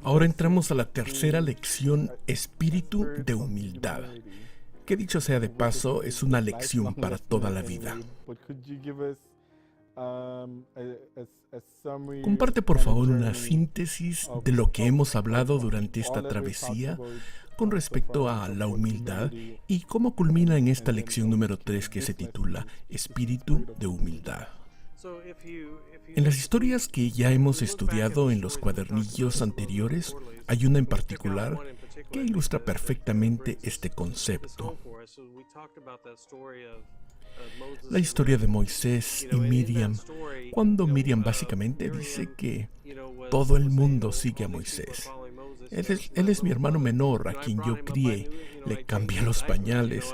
Ahora entramos a la tercera lección, espíritu de humildad, que dicho sea de paso, es una lección para toda la vida. Comparte por favor una síntesis de lo que hemos hablado durante esta travesía con respecto a la humildad y cómo culmina en esta lección número 3 que se titula Espíritu de humildad. En las historias que ya hemos estudiado en los cuadernillos anteriores, hay una en particular que ilustra perfectamente este concepto. La historia de Moisés y Miriam, cuando Miriam básicamente dice que todo el mundo sigue a Moisés. Él es mi hermano menor, a quien yo crié. Le cambié los pañales,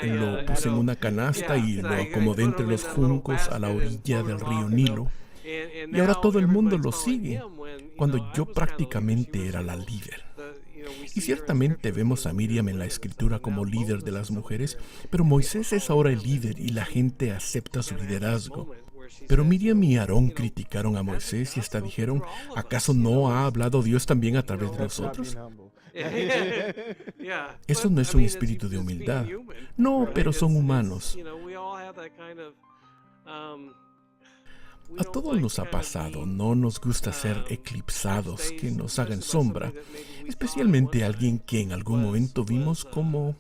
lo puse en una canasta y lo acomodé entre los juncos a la orilla del río Nilo. Y ahora todo el mundo lo sigue, cuando yo prácticamente era la líder. Y ciertamente vemos a Miriam en la escritura como líder de las mujeres, pero Moisés es ahora el líder y la gente acepta su liderazgo. Pero Miriam y Aarón criticaron a Moisés y hasta dijeron, ¿acaso no ha hablado Dios también a través de nosotros? Eso no es un espíritu de humildad. No, pero son humanos. A todos nos ha pasado, no nos gusta ser eclipsados, que nos hagan sombra, especialmente alguien que en algún momento vimos como...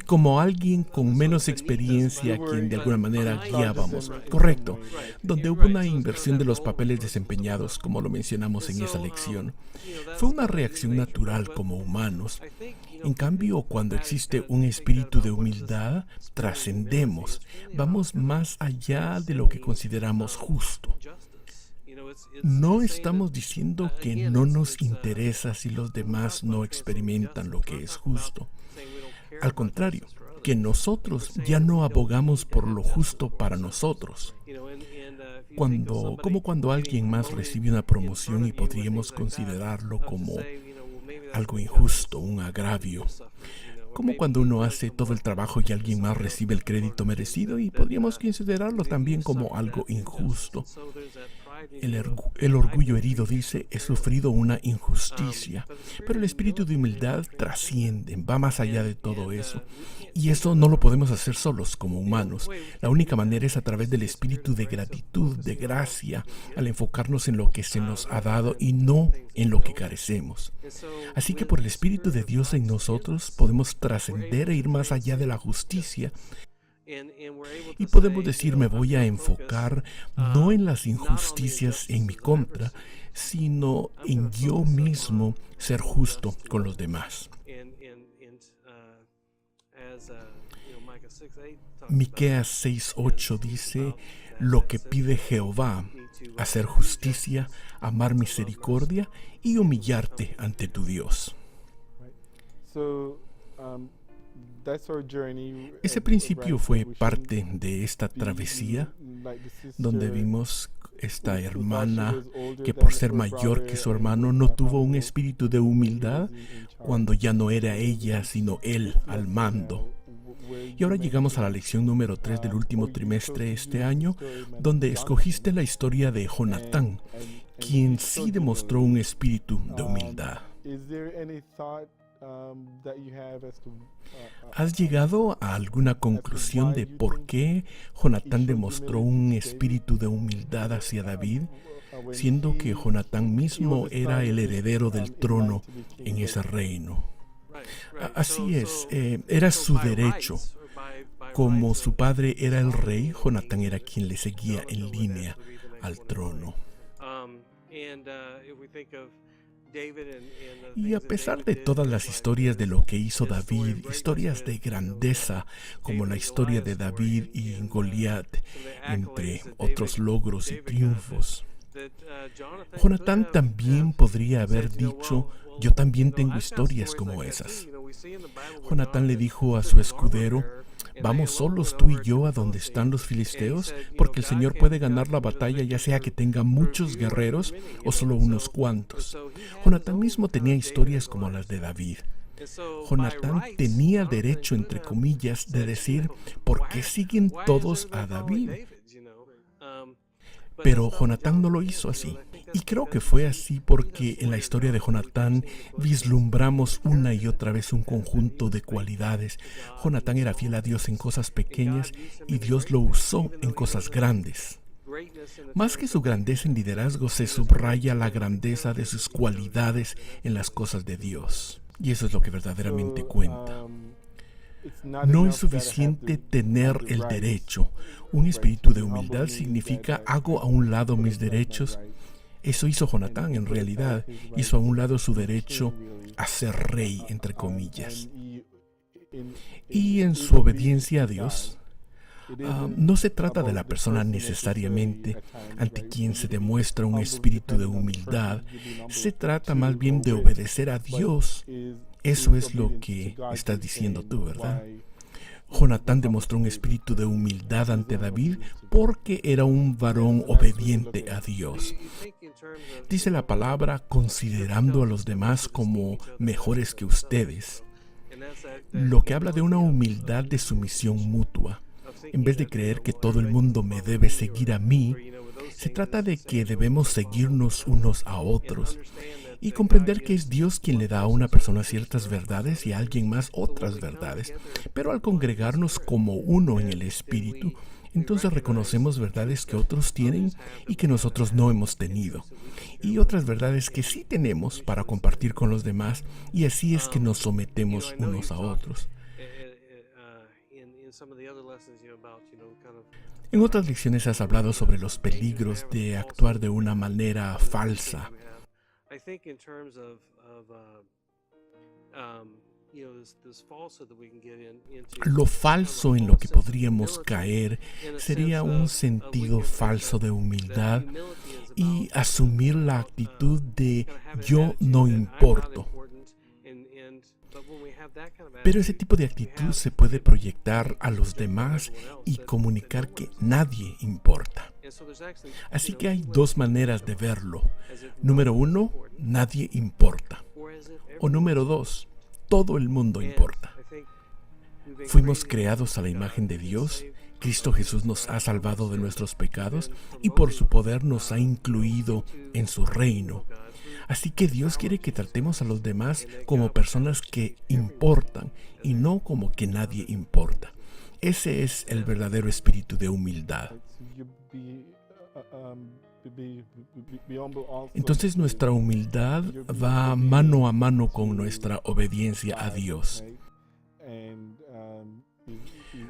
como alguien con menos experiencia a quien de alguna manera guiábamos. Correcto, donde hubo una inversión de los papeles desempeñados, como lo mencionamos en esa lección. Fue una reacción natural como humanos. En cambio, cuando existe un espíritu de humildad, trascendemos, vamos más allá de lo que consideramos justo. No estamos diciendo que no nos interesa si los demás no experimentan lo que es justo. Al contrario, que nosotros ya no abogamos por lo justo para nosotros. Como cuando alguien más recibe una promoción y podríamos considerarlo como algo injusto, un agravio. Como cuando uno hace todo el trabajo y alguien más recibe el crédito merecido y podríamos considerarlo también como algo injusto. El orgullo herido dice, he sufrido una injusticia, pero el espíritu de humildad trasciende, va más allá de todo eso. Y eso no lo podemos hacer solos como humanos. La única manera es a través del espíritu de gratitud, de gracia, al enfocarnos en lo que se nos ha dado y no en lo que carecemos. Así que por el Espíritu de Dios en nosotros podemos trascender e ir más allá de la justicia. Y podemos decir, me voy a enfocar no en las injusticias en mi contra, sino en yo mismo ser justo con los demás. Miqueas 6:8 dice, lo que pide Jehová, hacer justicia, amar misericordia y humillarte ante tu Dios. Ese principio fue parte de esta travesía donde vimos esta hermana que por ser mayor que su hermano no tuvo un espíritu de humildad cuando ya no era ella sino él al mando. Y ahora llegamos a la lección número 3 del último trimestre este año, donde escogiste la historia de Jonatán, quien sí demostró un espíritu de humildad. ¿Has llegado a alguna conclusión de por qué Jonatán demostró un espíritu de humildad hacia David, siendo que Jonatán mismo era el heredero del trono en ese reino? Así es, era su derecho. Como su padre era el rey, Jonatán era quien le seguía en línea al trono. Y a pesar de todas las historias de lo que hizo David, historias de grandeza como la historia de David y Goliat, entre otros logros y triunfos, Jonatán también podría haber dicho, yo también tengo historias como esas. Jonatán le dijo a su escudero, vamos solos tú y yo a donde están los filisteos, porque el Señor puede ganar la batalla ya sea que tenga muchos guerreros o solo unos cuantos. Jonatán mismo tenía historias como las de David. Jonatán tenía derecho, entre comillas, de decir, ¿por qué siguen todos a David? Pero Jonatán no lo hizo así. Y creo que fue así porque en la historia de Jonatán vislumbramos una y otra vez un conjunto de cualidades. Jonatán era fiel a Dios en cosas pequeñas y Dios lo usó en cosas grandes. Más que su grandeza en liderazgo, se subraya la grandeza de sus cualidades en las cosas de Dios. Y eso es lo que verdaderamente cuenta. No es suficiente tener el derecho. Un espíritu de humildad significa hago a un lado mis derechos. Eso hizo Jonatán en realidad. Hizo a un lado su derecho a ser rey, entre comillas. Y en su obediencia a Dios, no se trata de la persona necesariamente ante quien se demuestra un espíritu de humildad. Se trata más bien de obedecer a Dios. Eso es lo que estás diciendo tú, ¿verdad? Jonatán demostró un espíritu de humildad ante David porque era un varón obediente a Dios. Dice la palabra considerando a los demás como mejores que ustedes, lo que habla de una humildad de sumisión mutua. En vez de creer que todo el mundo me debe seguir a mí, se trata de que debemos seguirnos unos a otros y comprender que es Dios quien le da a una persona ciertas verdades y a alguien más otras verdades. Pero al congregarnos como uno en el Espíritu, entonces reconocemos verdades que otros tienen y que nosotros no hemos tenido, y otras verdades que sí tenemos para compartir con los demás, y así es que nos sometemos unos a otros. En otras lecciones has hablado sobre los peligros de actuar de una manera falsa. Lo falso en lo que podríamos caer sería un sentido falso de humildad y asumir la actitud de yo no importo. Pero ese tipo de actitud se puede proyectar a los demás y comunicar que nadie importa. Así que hay dos maneras de verlo. Número 1, nadie importa. O número 2, todo el mundo importa. Fuimos creados a la imagen de Dios. Cristo Jesús nos ha salvado de nuestros pecados y por su poder nos ha incluido en su reino. Así que Dios quiere que tratemos a los demás como personas que importan y no como que nadie importa. Ese es el verdadero espíritu de humildad. Entonces nuestra humildad va mano a mano con nuestra obediencia a Dios.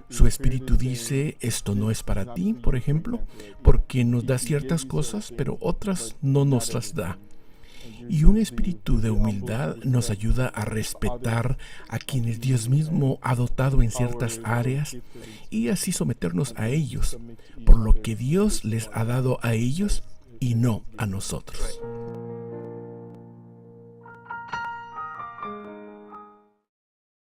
Su espíritu dice, esto no es para ti, por ejemplo, porque nos da ciertas cosas, pero otras no nos las da. Y un espíritu de humildad nos ayuda a respetar a quienes Dios mismo ha dotado en ciertas áreas y así someternos a ellos, por lo que Dios les ha dado a ellos y no a nosotros.